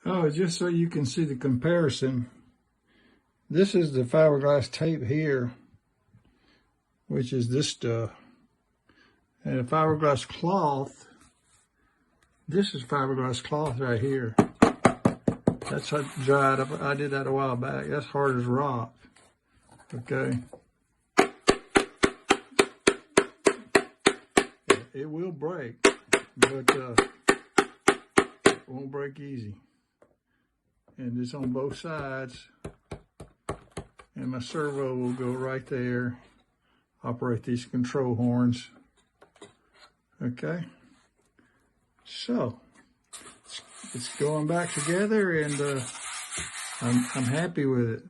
Oh, just so you can see the comparison, this is the fiberglass tape here, which is this stuff. And the fiberglass cloth, this is fiberglass cloth right here. That's how dried up. I did that a while back. That's hard as rock. Okay. It will break, but it won't break easy. And it's on both sides. And my servo will go right there. Operate these control horns. Okay. So it's going back together, and I'm happy with it.